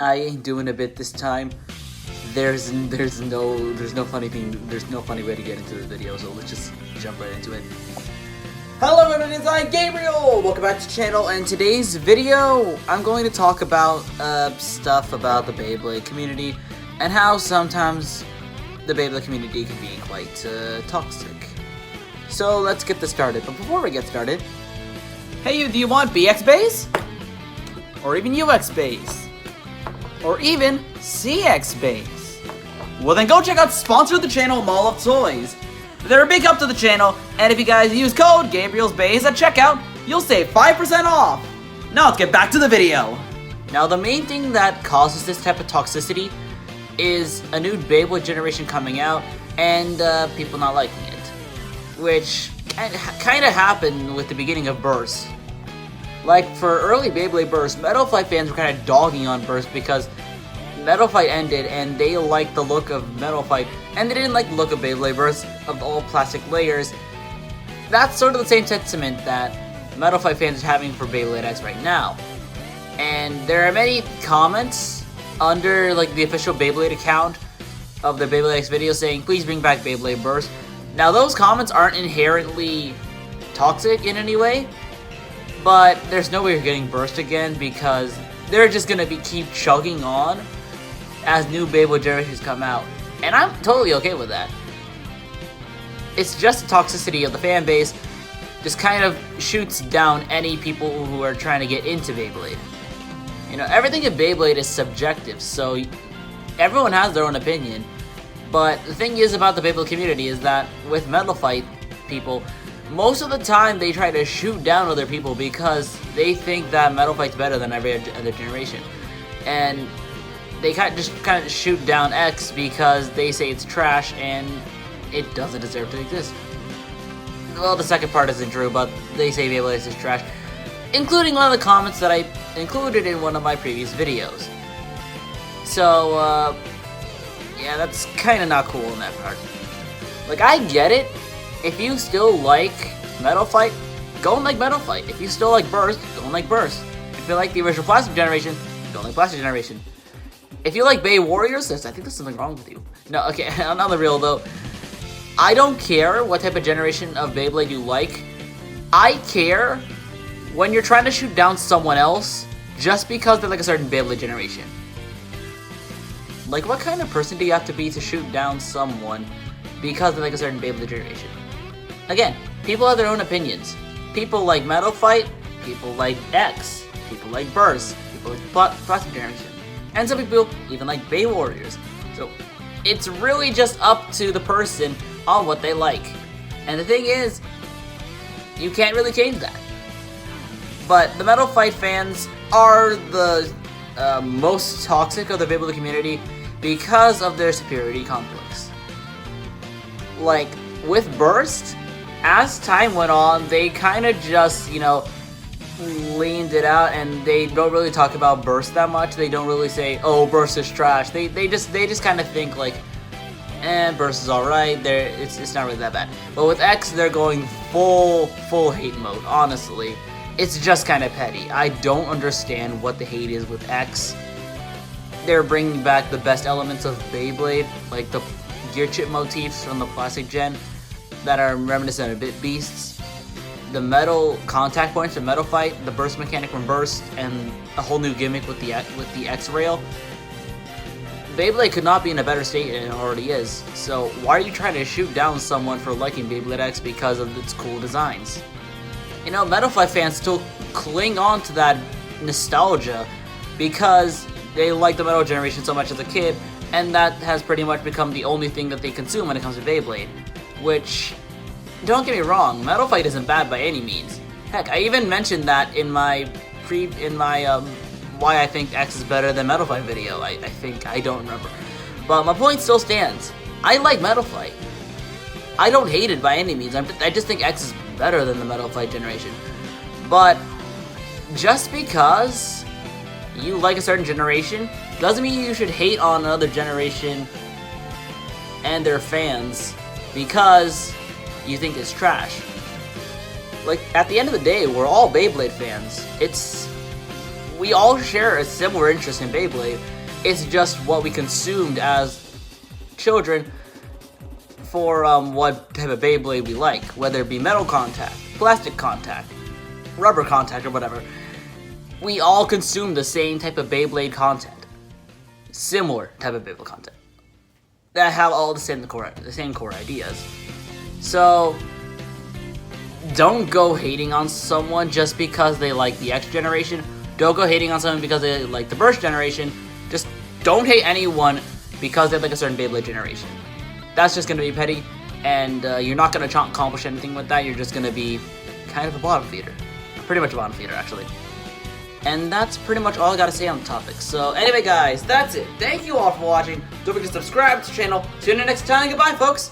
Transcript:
I ain't doing a bit this time. There's no funny way to get into the video, so let's just jump right into it. Hello everyone, I'm Gabriel! Welcome back to the channel, and today's video, I'm going to talk about stuff about the Beyblade community, and how sometimes the Beyblade community can be quite toxic. So let's get this started, but before we get started, hey you, do you want BX base? Or even UX base? Or even CX base? Well then go check out sponsor of the channel, Mall of Toys. They're a big help to the channel, and if you guys use code Gabriel's Base at checkout, you'll save 5% off! Now let's get back to the video! Now the main thing that causes this type of toxicity is a new Beyblade Generation coming out, and people not liking it. Which kind of happened with the beginning of Burst. Like, for early Beyblade Burst, Metal Fight fans were kind of dogging on Burst because Metal Fight ended and they liked the look of Metal Fight, and they didn't like the look of Beyblade Burst of all plastic layers. That's sort of the same sentiment that Metal Fight fans are having for Beyblade X right now. And there are many comments under like the official Beyblade account of the Beyblade X video saying, please bring back Beyblade Burst. Now those comments aren't inherently toxic in any way, but there's no way you're getting Burst again because they're just gonna keep chugging on as new Beyblade Generations come out. And I'm totally okay with that. It's just the toxicity of the fan base just kind of shoots down any people who are trying to get into Beyblade. You know, everything in Beyblade is subjective, so everyone has their own opinion. But the thing is about the Beyblade community is that with Metal Fight people, most of the time they try to shoot down other people because they think that Metal Fight's better than every other generation. And they kind of shoot down X because they say it's trash and it doesn't deserve to exist. Well, the second part isn't true, but they say Beyblade is trash, including one of the comments that I included in one of my previous videos. So, yeah, that's kind of not cool in that part. Like, I get it. If you still like Metal Fight, go and like Metal Fight. If you still like Burst, go and like Burst. If you like the original Plastic Generation, go and like Plastic Generation. If you like Bay Warriors, I think there's something wrong with you. No, okay, on the real though, I don't care what type of generation of Beyblade you like. I care when you're trying to shoot down someone else just because they're like a certain Beyblade generation. Like, what kind of person do you have to be to shoot down someone because they're like a certain Beyblade generation? Again, people have their own opinions. People like Metal Fight, people like X, people like Burst, people like Plastic Generation. And some people even like Bay Warriors. So it's really just up to the person on what they like. And the thing is, you can't really change that. But the Metal Fight fans are the most toxic of the Beyblade community because of their superiority complex. Like, with Burst, as time went on, they kind of just, you know, leaned it out, and they don't really talk about Burst that much. They don't really say, oh, Burst is trash. They just kind of think like, Burst is alright, it's not really that bad. But with X, they're going full hate mode, honestly. It's just kind of petty. I don't understand what the hate is with X. They're bringing back the best elements of Beyblade, like the gear chip motifs from the Plastic Gen that are reminiscent of Bit Beasts. The metal contact points from Metal Fight, the burst mechanic from Burst, and a whole new gimmick with the X-Rail. Beyblade could not be in a better state than it already is, so why are you trying to shoot down someone for liking Beyblade X because of its cool designs? You know, Metal Fight fans still cling on to that nostalgia because they like the Metal Generation so much as a kid, and that has pretty much become the only thing that they consume when it comes to Beyblade, which, don't get me wrong, Metal Fight isn't bad by any means. Heck, I even mentioned that in my why I think X is better than Metal Fight video. I don't remember. But my point still stands. I like Metal Fight. I don't hate it by any means. I just think X is better than the Metal Fight generation. But just because you like a certain generation doesn't mean you should hate on another generation and their fans because you think it's trash. Like, at the end of the day, we're all Beyblade fans. we all share a similar interest in Beyblade. It's just what we consumed as children for what type of Beyblade we like, whether it be metal contact, plastic contact, rubber contact, or whatever. We all consume the same type of Beyblade content. Similar type of Beyblade content. That have all the same core ideas. So don't go hating on someone just because they like the X generation. Don't go hating on someone because they like the Burst generation. Just don't hate anyone because they like a certain Beyblade generation. That's just gonna be petty, and you're not gonna accomplish anything with that. You're just gonna be kind of a bottom feeder. Pretty much a bottom feeder, actually. And that's pretty much all I gotta say on the topic. So anyway, guys, that's it. Thank you all for watching. Don't forget to subscribe to the channel. See you in the next time. Goodbye, folks.